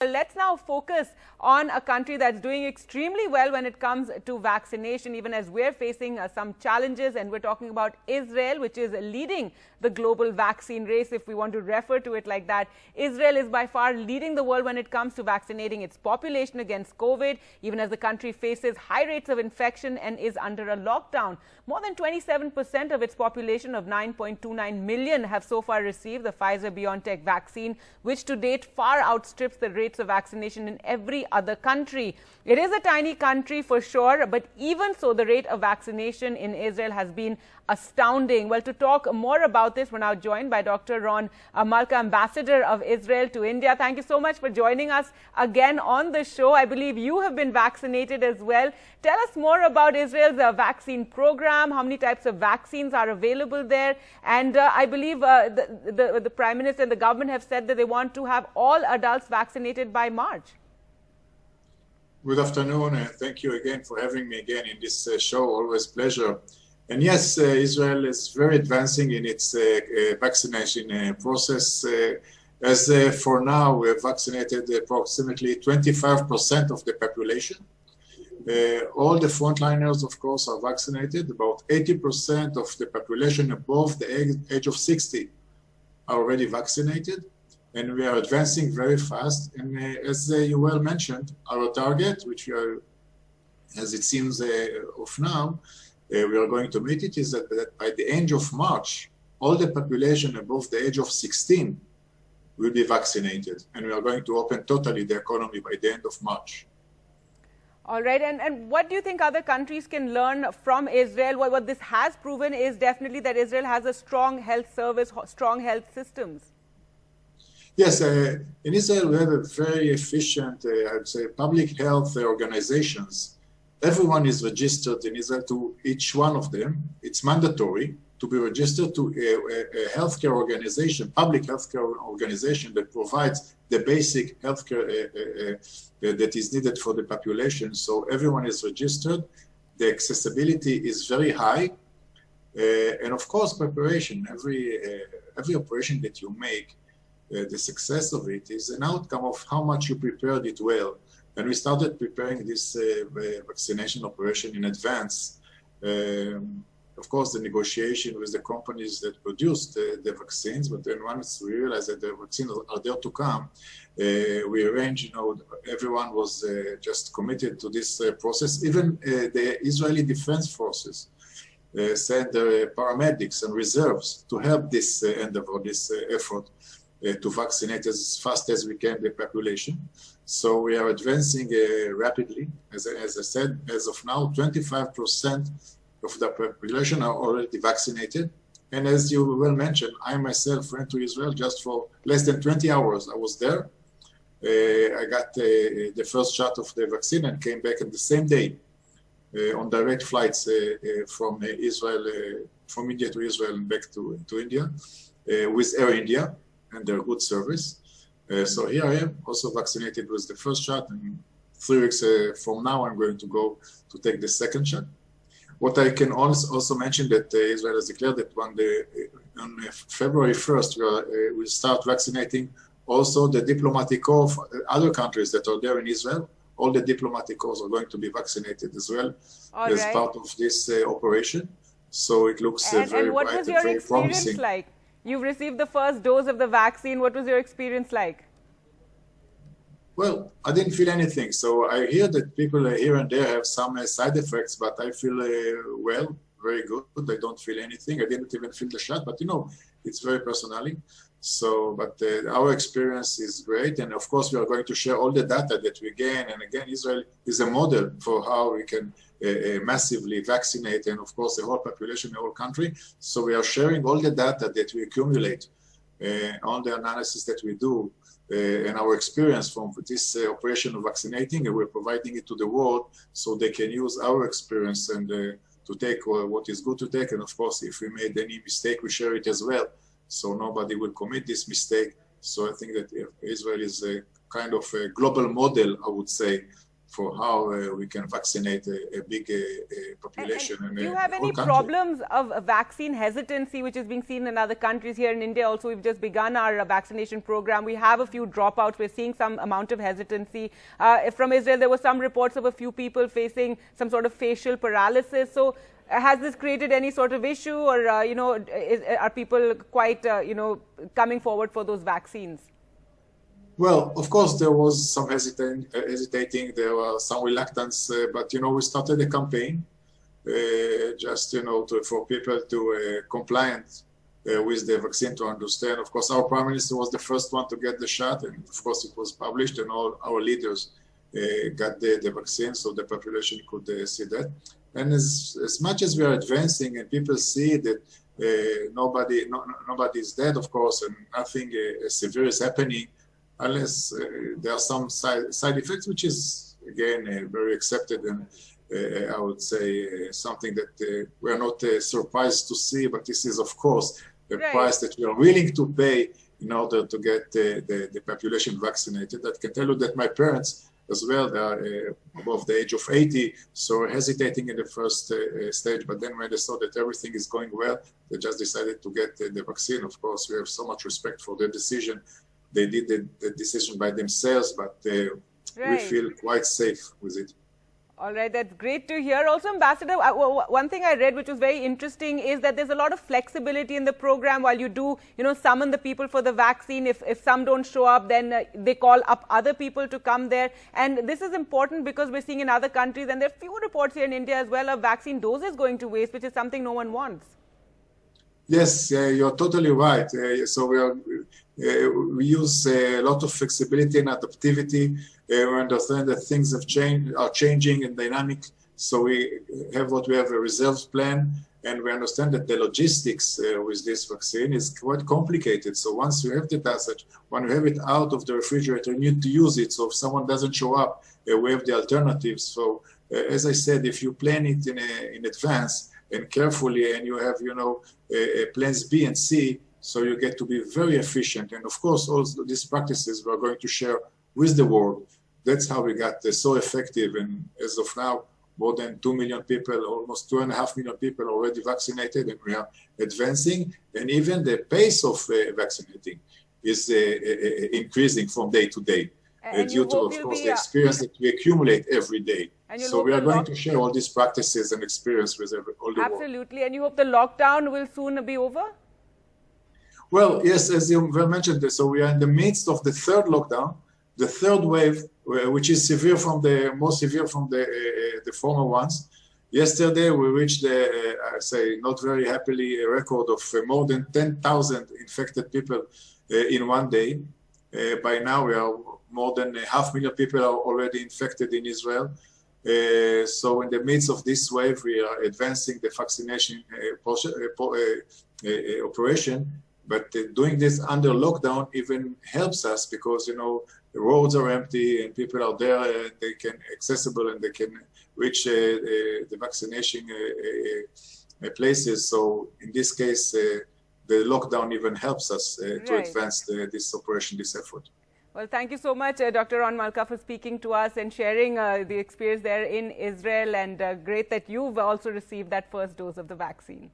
Let's now focus on a country that's doing extremely well when it comes to vaccination, even as we're facing some challenges. And we're talking about Israel, which is leading the global vaccine race, if we want to refer to it like that. Israel is by far leading the world when it comes to vaccinating its population against COVID, even as the country faces high rates of infection and is under a lockdown. More than 27% of its population of 9.29 million have so far received the Pfizer-BioNTech vaccine, which to date far outstrips the rates of vaccination in every other country. It is a tiny country for sure, but even so, the rate of vaccination in Israel has been astounding. Well, to talk more about this, we're now joined by Dr. Ron Malka, Ambassador of Israel to India. Thank you so much for joining us again on the show. I believe you have been vaccinated as well. Tell us more about Israel's vaccine program, how many types of vaccines are available there. And I believe the Prime Minister and the government have said that they want to have all adults vaccinated by March. Good afternoon, and thank you again for having me again in this show. Always pleasure. And yes, Israel is very advancing in its vaccination process. As for now, we have vaccinated approximately 25% of the population. All the frontliners, of course, are vaccinated. About 80% of the population above the age of 60 are already vaccinated. And we are advancing very fast. And as you well mentioned, our target, which we are, as it seems of now, we are going to meet it, is that by the end of March, all the population above the age of 16 will be vaccinated. And we are going to open totally the economy by the end of March. All right. And what do you think other countries can learn from Israel? What this has proven is definitely that Israel has a strong health service, strong health systems. Yes, in Israel, we have a very efficient, I'd say, public health organizations. Everyone is registered in Israel to each one of them. It's mandatory to be registered to a healthcare organization, public healthcare organization that provides the basic healthcare that is needed for the population. So everyone is registered. The accessibility is very high. And of course, preparation. Every operation that you make, the success of it is an outcome of how much you prepared it well. And we started preparing this vaccination operation in advance. Of course, the negotiation with the companies that produced the vaccines, but then once we realized that the vaccines are there to come, we arranged, everyone was just committed to this process. Even the Israeli Defense Forces sent their paramedics and reserves to help this endeavor, this effort to vaccinate as fast as we can the population. So we are advancing rapidly. As I said, as of now, 25% of the population are already vaccinated. And as you well mentioned, I myself went to Israel just for less than 20 hours. I was there. I got the first shot of the vaccine and came back on the same day on direct flights from Israel, from India to Israel and back to India with Air India and their good service. So here I am, also vaccinated with the first shot, and 3 weeks from now I'm going to go to take the second shot. What I can also mention that Israel has declared that on February 1st we'll start vaccinating also the diplomatic corps of other countries that are there in Israel. All the diplomatic corps are going to be vaccinated as well as part of this operation. So it looks very bright and very promising. Like? You've received the first dose of the vaccine. What was your experience like? Well, I didn't feel anything. So I hear that people here and there have some side effects, but I feel well, very good. I don't feel anything. I didn't even feel the shot, but it's very personally. So, but our experience is great. And of course, we are going to share all the data that we gain. And again, Israel is a model for how we can massively vaccinate, and of course, the whole population, the whole country. So we are sharing all the data that we accumulate, all the analysis that we do, and our experience from this operation of vaccinating, and we're providing it to the world so they can use our experience and to take what is good to take. And of course, if we made any mistake, we share it as well, so nobody will commit this mistake. So I think that Israel is a kind of a global model, I would say, for how we can vaccinate a big population. And do you have any problems of vaccine hesitancy, which is being seen in other countries? Here in India also, we've just begun our vaccination program. We have a few dropouts. We're seeing some amount of hesitancy. From Israel, there were some reports of a few people facing some sort of facial paralysis. So has this created any sort of issue, or, are people quite, coming forward for those vaccines? Well, of course, there was some hesitating. There was some reluctance, but we started a campaign just for people to compliant with the vaccine, to understand. Of course, our Prime Minister was the first one to get the shot, and of course, it was published, and all our leaders got the vaccine, so the population could see that. And as much as we are advancing, and people see that nobody is dead, of course, and nothing severe is happening, unless there are some side effects, which is, again, very accepted, and I would say something that we are not surprised to see, but this is, of course, the price that we are willing to pay in order to get the population vaccinated. I can tell you that my parents as well, they are above the age of 80, so hesitating in the first stage, but then when they saw that everything is going well, they just decided to get the vaccine. Of course, we have so much respect for their decision. They did the decision by themselves, but we feel quite safe with it. All right, that's great to hear. Also, Ambassador, one thing I read which was very interesting is that there's a lot of flexibility in the program. While you do, summon the people for the vaccine, if some don't show up, then they call up other people to come there. And this is important because we're seeing in other countries, and there are few reports here in India as well, of vaccine doses going to waste, which is something no one wants. Yes, you're totally right. So we use a lot of flexibility and adaptivity. We understand that things are changing and dynamic. So we have a reserve plan, and we understand that the logistics with this vaccine is quite complicated. So once you have the dosage, when you have it out of the refrigerator, you need to use it. So if someone doesn't show up, we have the alternatives. So as I said, if you plan it in advance and carefully, and you have, plans B and C, so you get to be very efficient. And of course, all these practices we're going to share with the world. That's how we got so effective. And as of now, more than 2 million people, almost 2.5 million people already vaccinated, and we are advancing. And even the pace of vaccinating is increasing from day to day, due to, of course, the experience that we accumulate every day. So we are going to share all these practices and experience with all the world. Absolutely. And you hope the lockdown will soon be over? Well, yes, as you well mentioned, so we are in the midst of the third lockdown, the third wave, which is more severe from the former ones. Yesterday, we reached I say not very happily, a record of more than 10,000 infected people in one day. By now, we are more than 500,000 people are already infected in Israel. So in the midst of this wave, we are advancing the vaccination operation. But doing this under lockdown even helps us because, the roads are empty and people are there, and they can accessible and they can reach the vaccination places. So in this case, the lockdown even helps us to advance this operation, this effort. Well, thank you so much, Dr. Ron Malka, for speaking to us and sharing the experience there in Israel, and great that you've also received that first dose of the vaccine.